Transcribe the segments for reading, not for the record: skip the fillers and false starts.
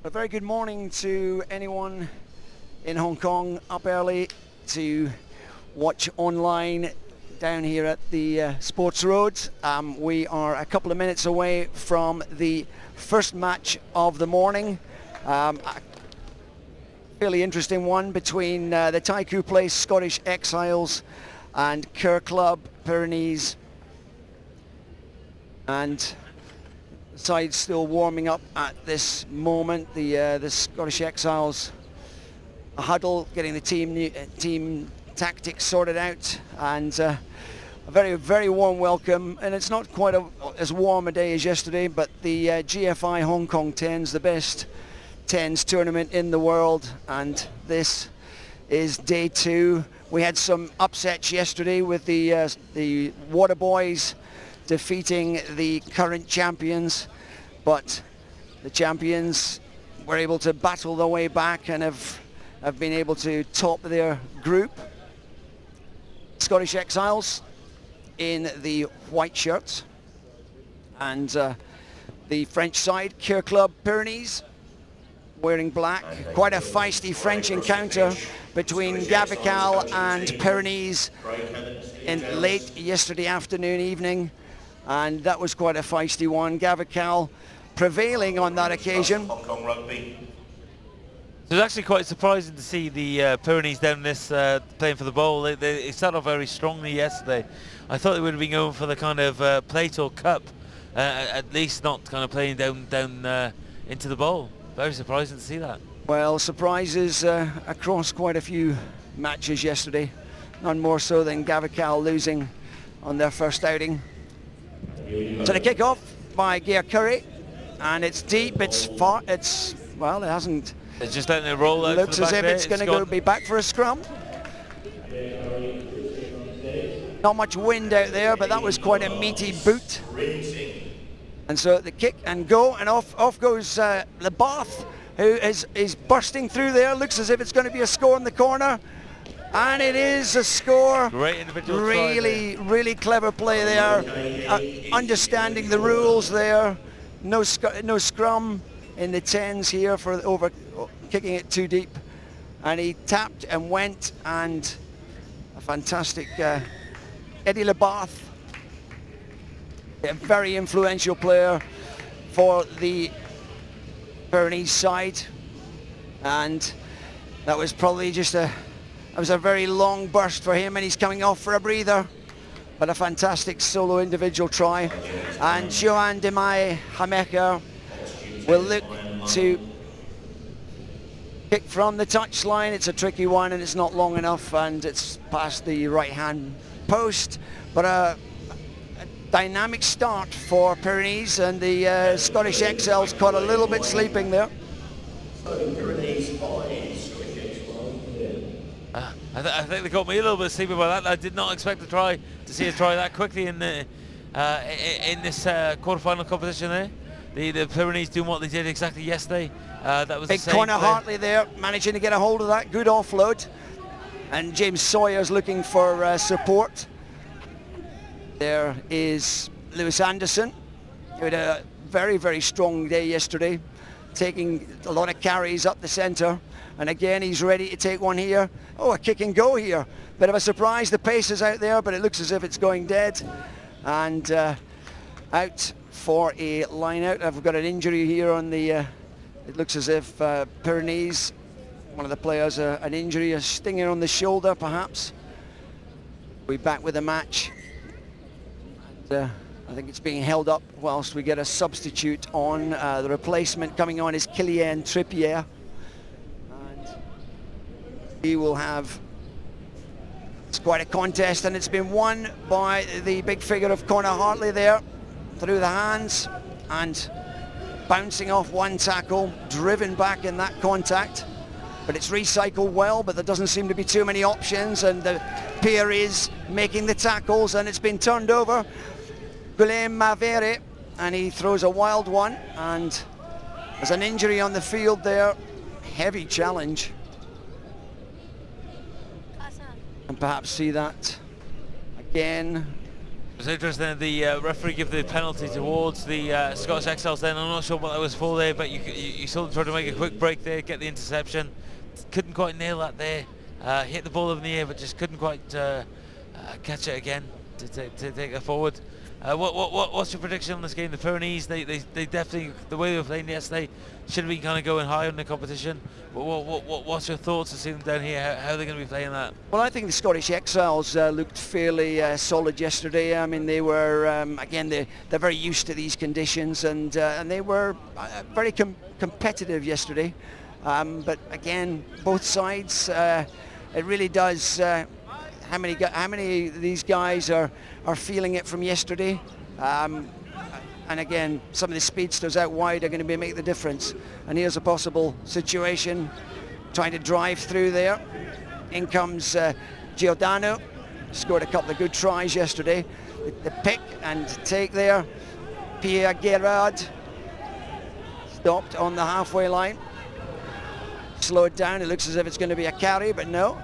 A very good morning to anyone in Hong Kong up early to watch online down here at the Sports Road. We are a couple of minutes away from the first match of the morning. A fairly interesting one between the Taikoo place Scottish Exiles and Kerr Club Pyrenees. And the side's still warming up at this moment. The Scottish Exiles a huddle, getting the team tactics sorted out, and a very warm welcome. And it's not quite as warm a day as yesterday, but the GFI Hong Kong 10s, the best 10s tournament in the world, and this is day 2. We had some upsets yesterday with the Water Boys defeating the current champions, but the champions were able to battle their way back and have been able to top their group. Scottish Exiles in the white shirts, and the French side, Kerr Club Pyrenees, wearing black. Quite a feisty French encounter between Gavical and Pyrenees in late yesterday afternoon, evening, and that was quite a feisty one. Gavical prevailing on that occasion. It was actually quite surprising to see the Pyrenees down this playing for the bowl. They started off very strongly yesterday. I thought they would have been going for the kind of plate or cup, at least not kind of playing down into the bowl. Very surprising to see that. Well, surprises across quite a few matches yesterday. None more so than Gavical losing on their first outing. So the kick-off by Gear Curry, and it's deep, it's far, well, it hasn't. It's just letting it roll out. Looks as if it's going to be back for a scrum. Not much wind out there, but that was quite a meaty boot. And so the kick and go, and off goes the Bath, who is bursting through there. Looks as if it's going to be a score in the corner, and it is a score. Great individual really clever play there, understanding the rules there. No scrum in the 10s here for kicking it too deep, and he tapped and went, and a fantastic Eddie Lebath, a very influential player for the Pyrenees side, and that was probably just a very long burst for him, and he's coming off for a breather, but a fantastic solo individual try. And Johan de Mai Hameker will look to kick from the touchline. It's a tricky one, and it's not long enough, and it's past the right-hand post, but a dynamic start for Pyrenees, and the Scottish Exiles caught a little bit sleeping there. I think they caught me a little bit sleeping by that. I did not expect to see a try that quickly in this quarter-final competition there. The Pyrenees doing what they did exactly yesterday. That was big Connor Hartley there, managing to get a hold of that. Good offload. And James Sawyer's looking for support. There is Lewis Anderson, who had a very strong day yesterday, taking a lot of carries up the centre. And again, he's ready to take one here. Oh, a kick and go here. Bit of a surprise. The pace is out there, but it looks as if it's going dead. And out for a line out. I've got an injury here on the, it looks as if Pyrenees, one of the players, an injury, a stinger on the shoulder perhaps. We'll be back with the match. And, I think it's being held up whilst we get a substitute on. The replacement coming on is Kylian Trippier. And he will have, it's quite a contest, and it's been won by the big figure of Connor Hartley there, through the hands, and bouncing off one tackle, driven back in that contact, but it's recycled well, but there doesn't seem to be too many options, and the peer is making the tackles, and it's been turned over. Guillaume Mavere, and he throws a wild one, and there's an injury on the field there. Heavy challenge. And perhaps see that again. It's interesting, the referee gave the penalty towards the Scottish Exiles then. I'm not sure what that was for there, but you saw them try to make a quick break there, get the interception. Couldn't quite nail that there. Hit the ball over in the air, but just couldn't quite catch it again to take it forward. What's your prediction on this game? The Pyrenees, they definitely, the way they were playing yesterday, should have been kind of going high in the competition. What's your thoughts to see them down here? How are they going to be playing that? Well, I think the Scottish Exiles looked fairly solid yesterday. I mean, they were again, they're very used to these conditions, and they were very competitive yesterday. But again, both sides, it really does. How many of these guys are feeling it from yesterday? And again, some of the speedsters out wide are going to make the difference. And here's a possible situation, trying to drive through there. In comes Giordano, scored a couple of good tries yesterday. The pick and take there. Pierre Gerard stopped on the halfway line. Slowed down, it looks as if it's going to be a carry, but no.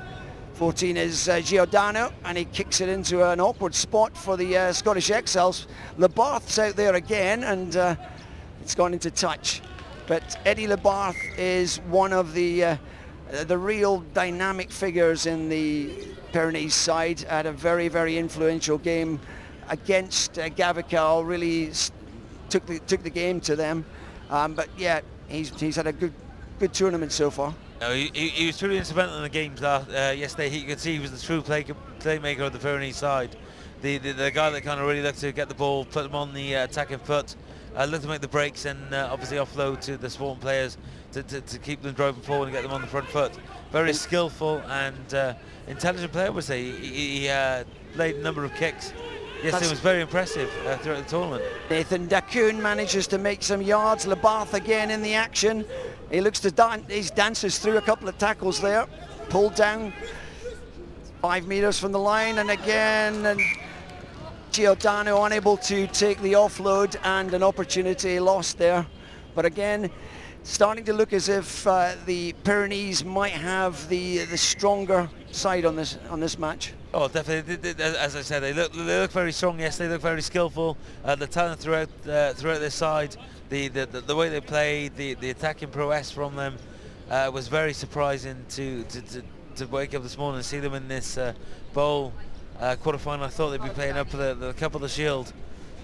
14 is Giordano, and he kicks it into an awkward spot for the Scottish Exiles. Labarth's out there again, and it's gone into touch. But Eddie Labarth is one of the real dynamic figures in the Pyrenees side. Had a very, very influential game against Gavical, really took the game to them. But yeah, he's had a good tournament so far. No, he was truly instrumental in the games yesterday. You could see he was the true playmaker of the Pyrenees side. The guy that kind of really looked to get the ball, put them on the attacking foot, looked to make the breaks, and obviously offload to the swarm players to keep them driving forward and get them on the front foot. Very skillful and intelligent player, I would say. He laid a number of kicks. Yesterday was very impressive throughout the tournament. Nathan Dacoon manages to make some yards. Labarth again in the action. He looks to he dances through a couple of tackles there. Pulled down 5 meters from the line, and again, and Giordano unable to take the offload, and an opportunity lost there. But again, starting to look as if the Pyrenees might have the stronger side on this match. Oh, definitely. As I said, they look very strong yesterday. They look very skillful. The talent throughout their side, the way they played, the attacking prowess from them was very surprising to wake up this morning and see them in this bowl quarterfinal. I thought they'd be playing up for the Cup of the Shield.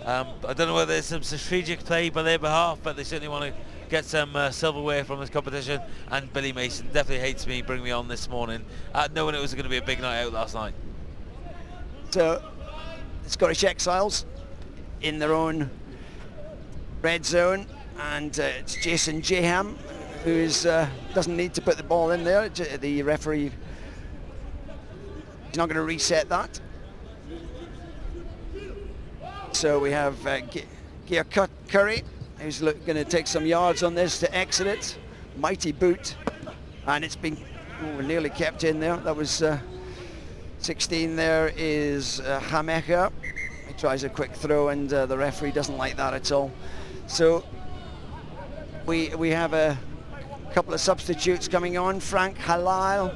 I don't know whether there's some strategic play by their behalf, but they certainly want to get some silverware from this competition. And Billy Mason definitely hates me, bring me on this morning, knowing it was going to be a big night out last night. So, the Scottish Exiles in their own red zone, and it's Jason Jaham who doesn't need to put the ball in there. The referee is not going to reset that. So we have Gear Curry, who's going to take some yards on this to exit it. Mighty boot, and it's been nearly kept in there. That was 16 there is Hamecha. He tries a quick throw, and the referee doesn't like that at all. So we have a couple of substitutes coming on. Frank Halal,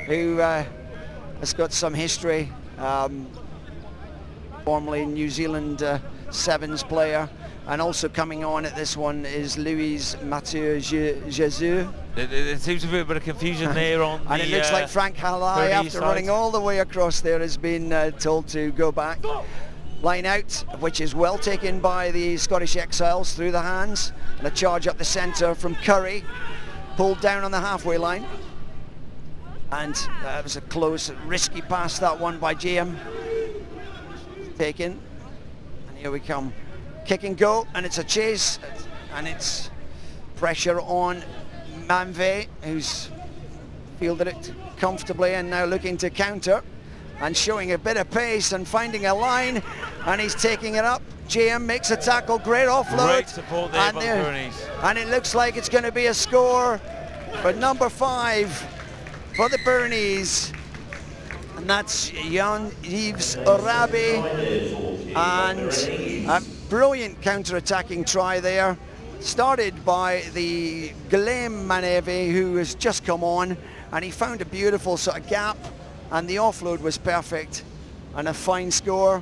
who has got some history, formerly New Zealand sevens player, and also coming on at this one is Louis Mathieu Jesus. It seems to be a bit of confusion there on and the, it looks like Frank Halai, after running all the way across there, has been told to go back. Line out, which is well taken by the Scottish Exiles through the hands, and a charge up the centre from Curry, pulled down on the halfway line, and it was a close, risky pass, that one by GM. Taken, and here we come. Kick and go, and it's a chase, and it's pressure on Manve, who's fielded it comfortably and now looking to counter and showing a bit of pace and finding a line, and he's taking it up. GM makes a tackle, great offload. Great support there by the Pyrenees. And it looks like it's going to be a score for number 5 for the Pyrenees. And that's Jean-Yves Arabi, and a brilliant counter-attacking try there, started by the Guillaume Maneve, who has just come on, and he found a beautiful sort of gap, and the offload was perfect, and a fine score.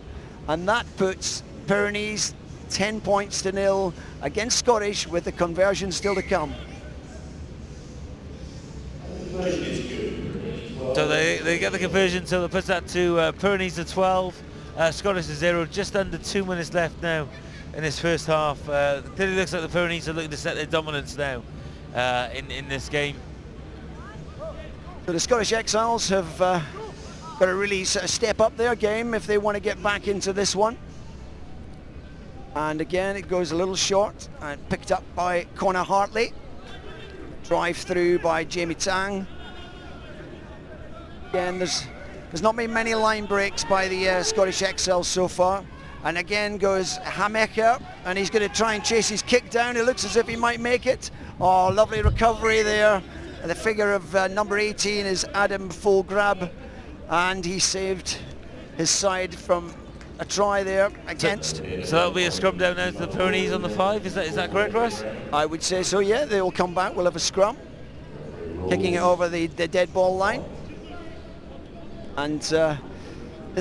And that puts Pyrenees 10 points to 0 against Scottish, with the conversion still to come. So they get the conversion, so that puts that to Pyrenees to 12, Scottish to 0. Just under 2 minutes left now in this first half. Clearly looks like the Pyrenees are looking to set their dominance now in this game. So the Scottish Exiles have got to really sort of step up their game if they want to get back into this one. And again, it goes a little short and picked up by Connor Hartley. Drive through by Jamie Tang. Again, there's not been many line breaks by the Scottish Exiles so far. And again goes Hameker, and he's going to try and chase his kick down. It looks as if he might make it. Oh, lovely recovery there. The figure of number 18 is Adam Fullgrab, and he saved his side from a try there against. So that'll be a scrum down now to the Pyrenees on the 5. Is that correct, Russ? I would say so, yeah. They will come back. We'll have a scrum. Kicking it over the dead ball line. And the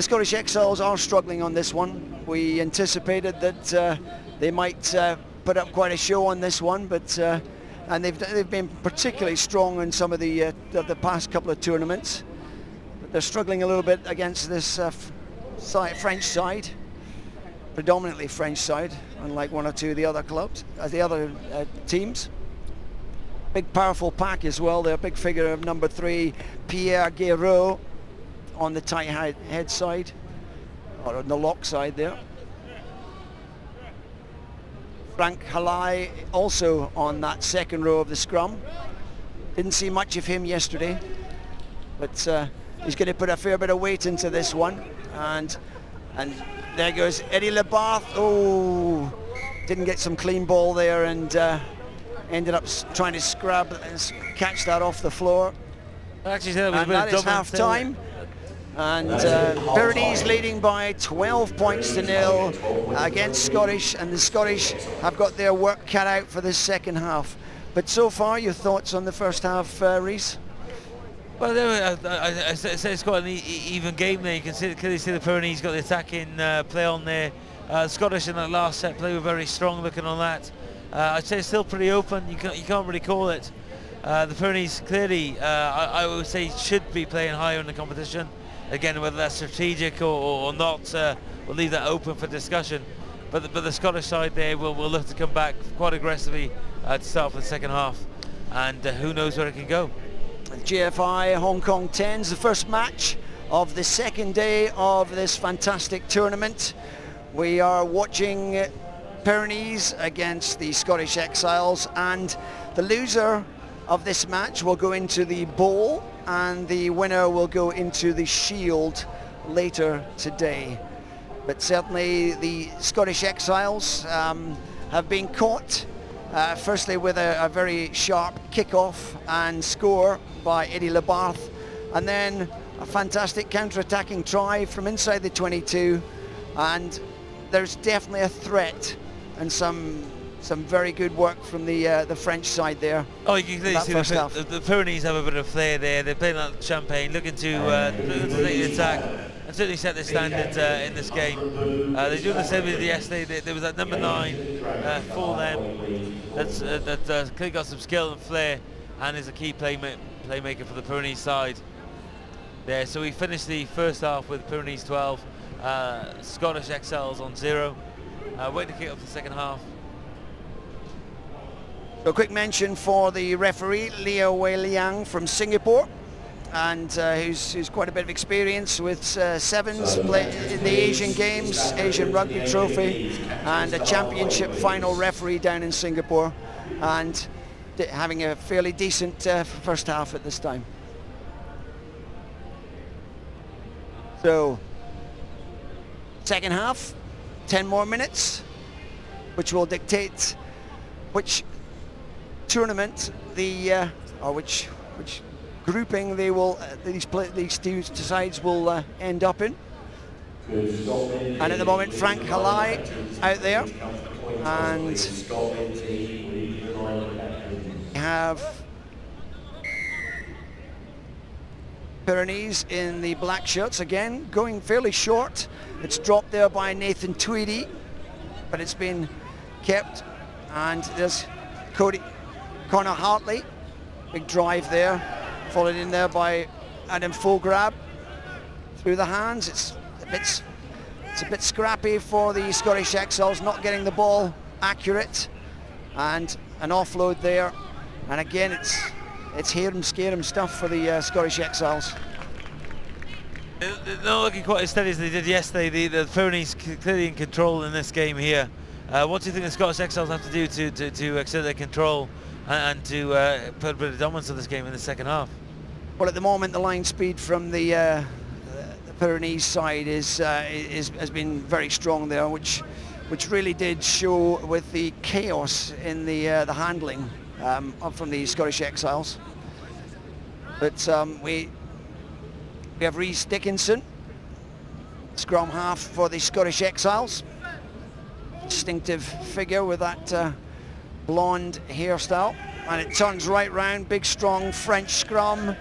Scottish Exiles are struggling on this one. We anticipated that they might put up quite a show on this one, but and they've been particularly strong in some of the past couple of tournaments. But they're struggling a little bit against this French side, predominantly French side, unlike one or two of the other clubs, the other teams. Big powerful pack as well. They're a big figure of number 3, Pierre Guéraud, on the tight head side, or on the lock side there. Frank Halai also on that second row of the scrum. Didn't see much of him yesterday, but he's going to put a fair bit of weight into this one. And there goes Eddie Lebarth. Oh, didn't get some clean ball there, and ended up trying to catch that off the floor. Actually, and that is half time. And Pyrenees leading by 12 points to 0 against Scottish, and the Scottish have got their work cut out for this second half. But so far, your thoughts on the first half, Rhys? Well, I say it's quite an even game there. You can clearly see the Pyrenees got the attacking play on there. The Scottish in that last set play were very strong looking on that. I'd say it's still pretty open. You can't really call it. The Pyrenees clearly, I would say, should be playing higher in the competition. Again, whether that's strategic or not, we'll leave that open for discussion. But the Scottish side there will look to come back quite aggressively to start for the second half, and who knows where it can go. GFI Hong Kong 10s, the first match of the second day of this fantastic tournament. We are watching Pyrenees against the Scottish Exiles, and the loser of this match will go into the bowl, and the winner will go into the shield later today. But certainly the Scottish Exiles have been caught, firstly with a very sharp kick-off and score by Eddie Lebarth, and then a fantastic counter-attacking try from inside the 22, and there's definitely a threat and some very good work from the French side there. Oh, you can clearly see the Pyrenees have a bit of flair there. They're playing like champagne, looking to take the attack and certainly set the standard in this game. They're doing the same as yesterday. There was that number 9 for them that's clearly got some skill and flair, and is a key playmaker for the Pyrenees side there. So we finished the first half with Pyrenees 12, Scottish Exiles on 0. Waiting to kick off the second half. So a quick mention for the referee, Leo Wei Liang from Singapore, and who's quite a bit of experience with sevens in the Asian Games, Asian Rugby Trophy, and a championship final referee down in Singapore, and having a fairly decent first half at this time. So, second half, 10 more minutes, which will dictate which tournament or which grouping they will these two sides will end up in. And at the moment, Frank Halai out there, and we have Pyrenees in the black shirts, again going fairly short. It's dropped there by Nathan Tweedy, but it's been kept. And there's Connor Hartley, big drive there, followed in there by Adam Fulgrab through the hands. It's a bit scrappy for the Scottish Exiles, not getting the ball accurate, and an offload there. And again, it's harem scarum stuff for the Scottish Exiles. They're not looking quite as steady as they did yesterday. The Pyrenees clearly in control in this game here. What do you think the Scottish Exiles have to do to exert their control and to put a bit of dominance of this game in the second half? Well, at the moment, the line speed from the Pyrenees side has been very strong there, which really did show with the chaos in the handling from the Scottish Exiles. But we have Rhys Dickinson, scrum half for the Scottish Exiles. Distinctive figure with that blonde hairstyle, and it turns right round. Big strong French scrum,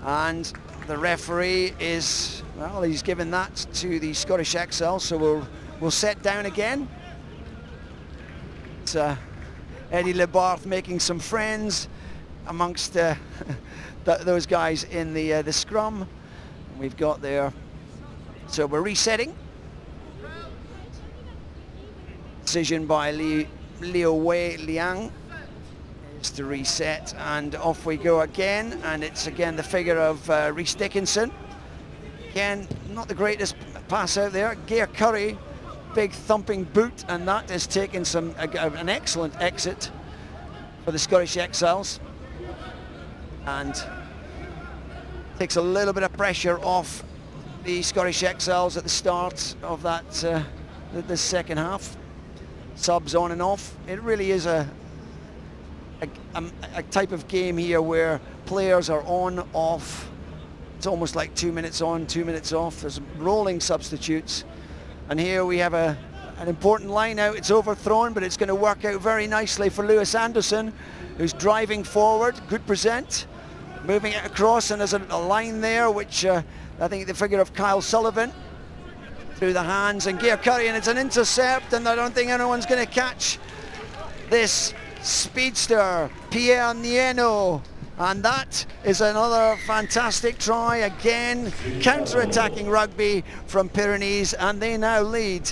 and the referee is, well, he's given that to the Scottish Exiles, so we'll set down again. It's Eddie Lebarth making some friends amongst those guys in the scrum. We've got there, so we're resetting. Decision by Leo Wei Liang is to reset, and off we go again. And it's again the figure of Rhys Dickinson. Again, not the greatest pass out there. Gair Curry, big thumping boot, and that has taken an excellent exit for the Scottish Exiles, and takes a little bit of pressure off the Scottish Exiles at the start of that the second half. Subs on and off. It really is a type of game here where players are on, off. It's almost like 2 minutes on, 2 minutes off. There's rolling substitutes. And here we have an important line out. It's overthrown, but it's going to work out very nicely for Lewis Anderson, who's driving forward. Good present. Moving it across, and there's a line there, which I think the figure of Kyle Sullivan. Through the hands, and Gair Curry, and it's an intercept, and I don't think anyone's going to catch this speedster, Pierre Nieno. And that is another fantastic try, again counter-attacking rugby from Pyrenees, and they now lead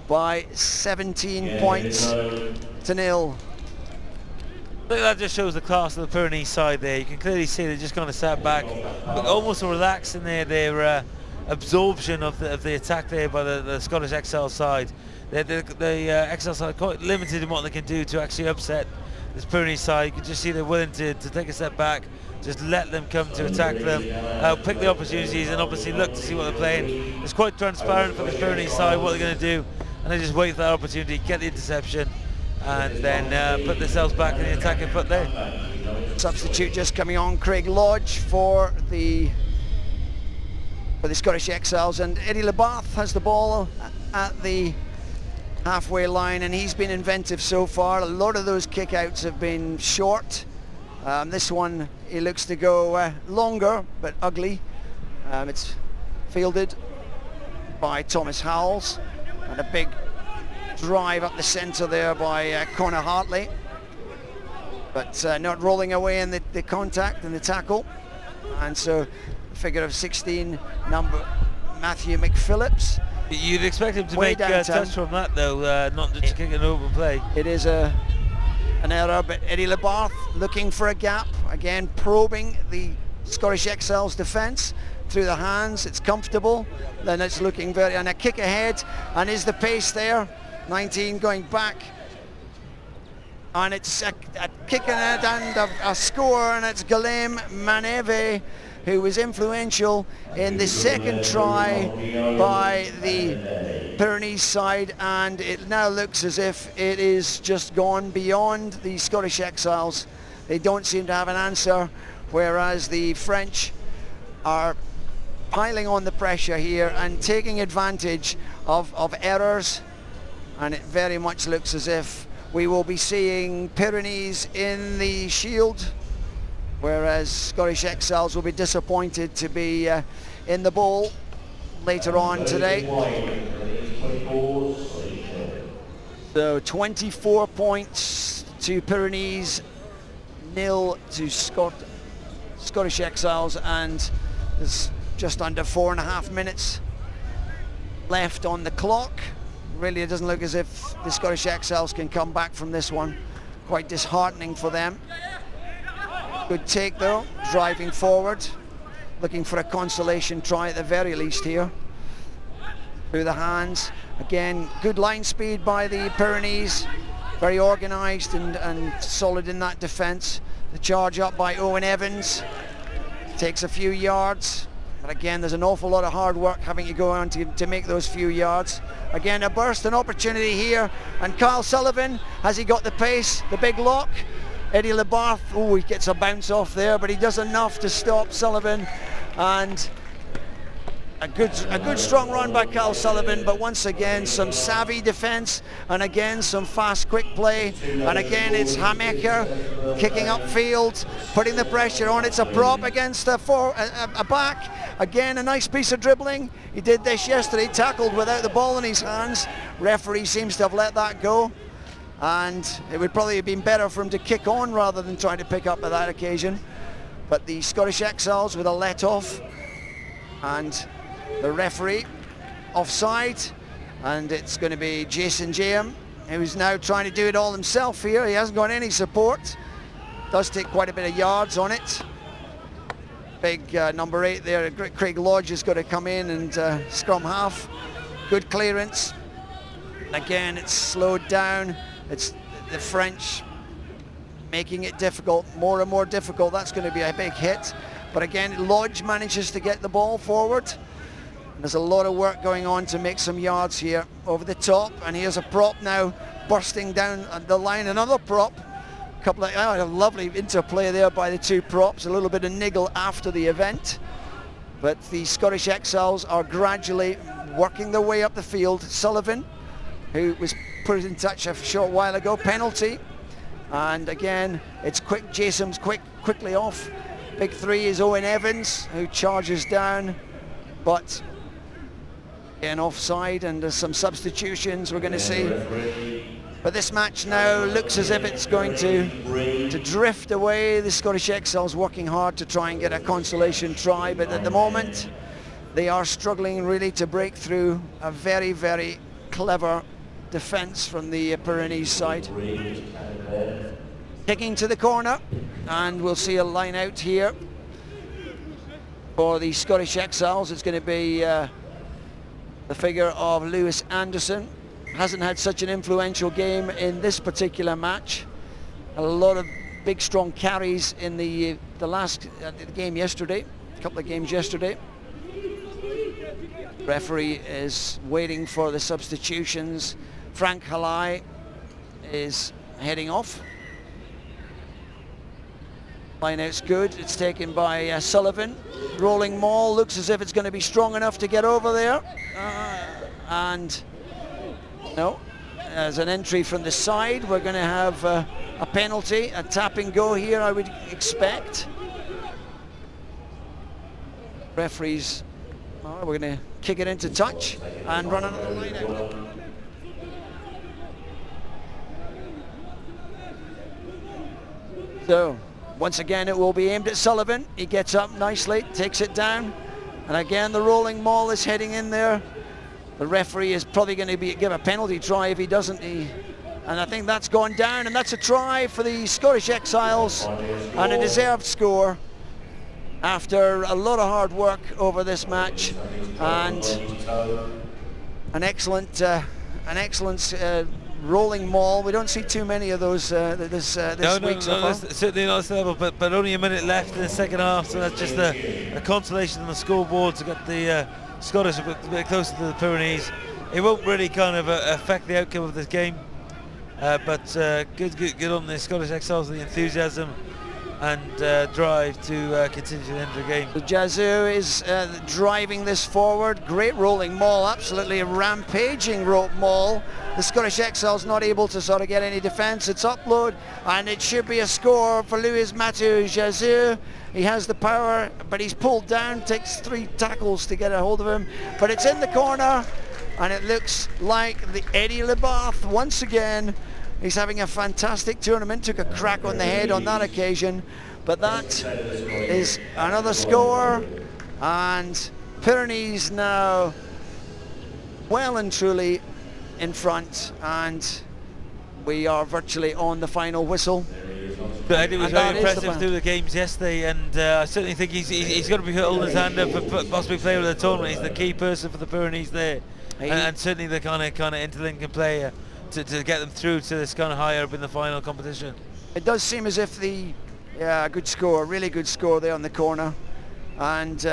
by 17 points to nil. I think that just shows the class of the Pyrenees side there. You can clearly see they're just kind of sat back, but almost relaxed in their absorption of the attack there by the Scottish Exiles side. The Exiles side quite limited in what they can do to actually upset this Pyrenees side. You can just see they're willing to take a step back, just let them come to attack them, pick the opportunities, and obviously look to see what they're playing. It's quite transparent for the Pyrenees side what they're going to do, and they just wait for that opportunity, get the interception, and then put themselves back in the attacking foot there. Substitute just coming on, Craig Lodge for the Scottish Exiles, and Eddie Lebarth has the ball at the halfway line, and he's been inventive so far. A lot of those kickouts have been short. This one, he looks to go longer, but ugly. It's fielded by Thomas Howells, and a big drive up the centre there by Connor Hartley, but not rolling away in the contact and the tackle. And so figure of 16, number Matthew McPhillips. You'd expect him to make a touch from that though, not just kick an open play. It is an error, but Eddie Lebarth looking for a gap, again probing the Scottish Exiles defence through the hands. It's comfortable, then it's looking very, and a kick ahead, and is the pace there. 19 going back, and it's a kick ahead and a score, and it's Guillaume Maneve, who was influential in the second try by the Pyrenees side, and it now looks as if it is just gone beyond the Scottish Exiles. They don't seem to have an answer, whereas the French are piling on the pressure here and taking advantage of errors, and it very much looks as if we will be seeing Pyrenees in the shield whereas Scottish Exiles will be disappointed to be in the bowl later on today. So 24 points to Pyrenees, 0 to Scottish Exiles, and there's just under 4.5 minutes left on the clock. Really, it doesn't look as if the Scottish Exiles can come back from this one. Quite disheartening for them. Good take though, driving forward, looking for a consolation try at the very least here. Through the hands. Again, good line speed by the Pyrenees. Very organised and solid in that defence. The charge up by Owen Evans. Takes a few yards. But again, there's an awful lot of hard work having to go on to make those few yards. Again, a burst, an opportunity here. And Kyle Sullivan, has he got the pace, the big lock? Eddie Lebarth, oh, he gets a bounce off there, but he does enough to stop Sullivan. And a good strong run by Kyle Sullivan, but once again some savvy defence, and again some fast quick play, and again it's Hammaker kicking upfield, putting the pressure on. It's a prop against a back. Again, a nice piece of dribbling. He did this yesterday, tackled without the ball in his hands. Referee seems to have let that go, and it would probably have been better for him to kick on rather than trying to pick up at that occasion. But the Scottish Exiles with a let off, and the referee offside, and it's going to be Jason Jam, who's now trying to do it all himself here. He hasn't got any support. Does take quite a bit of yards on it. Big number 8 there, Craig Lodge, has got to come in and scrum half. Good clearance. Again, it's slowed down. It's the French making it difficult, more and more difficult. That's going to be a big hit. But again, Lodge manages to get the ball forward. There's a lot of work going on to make some yards here over the top, and here's a prop now bursting down the line. Another prop, couple of a lovely interplay there by the two props. A little bit of niggle after the event, but the Scottish Exiles are gradually working their way up the field. Sullivan, who was put in touch a short while ago, penalty, and again it's quick. Jason's quickly off. Big 3 is Owen Evans, who charges down, but again offside, and there's some substitutions we're going to see. But this match now looks as if it's going to drift away. The Scottish Exiles working hard to try and get a consolation try, but at the moment they are struggling really to break through a very, very clever defence from the Pyrenees side. Kicking to the corner, and we'll see a line out here for the Scottish Exiles. It's going to be the figure of Lewis Anderson. Hasn't had such an influential game in this particular match. A lot of big strong carries in the game yesterday, a couple of games yesterday. Referee is waiting for the substitutions. Frank Halai is heading off. Line out's good. It's taken by Sullivan. Rolling maul, looks as if it's going to be strong enough to get over there. And no, as an entry from the side, we're going to have a penalty, a tap and go here, I would expect. Referees, we're going to kick it into touch and run another line out. So, once again, it will be aimed at Sullivan. He gets up nicely, takes it down, and again the rolling maul is heading in there. The referee is probably going to give a penalty try if he doesn't. And I think that's gone down, and that's a try for the Scottish Exiles, and a deserved score after a lot of hard work over this match, and an excellent rolling maul. We don't see too many of those this week so far. Certainly not this level, but only a minute left in the second half, so that's just a consolation on the scoreboard to get the Scottish a bit closer to the Pyrenees. It won't really kind of affect the outcome of this game, but good on the Scottish Exiles and the enthusiasm. and drive to continue to end the game. Yazoo is driving this forward. Great rolling maul, absolutely rampaging rope maul. The Scottish Exiles not able to sort of get any defence. It's upload, and it should be a score for Louis Mathieu Yazoo. He has the power, but he's pulled down, takes 3 tackles to get a hold of him. But it's in the corner, and it looks like the Eddie Lebath once again. He's having a fantastic tournament, took a crack on the head on that occasion, but that is another score, and Pyrenees now well and truly in front, and we are virtually on the final whistle. But Eddie was very impressive through the games yesterday, and I certainly think he's going to be holding his hand up for possibly playing with the tournament. He's the key person for the Pyrenees there, and certainly the kind of interlinking player to get them through to this kind of higher up in the final competition. It does seem as if good score, really good score there on the corner, and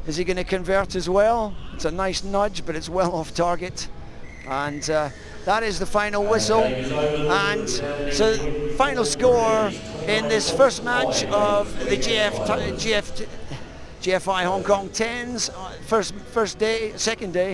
is he going to convert as well? It's a nice nudge, but it's well off target, and that is the final whistle. And so final score in this first match of the GFI Hong Kong 10s, second day.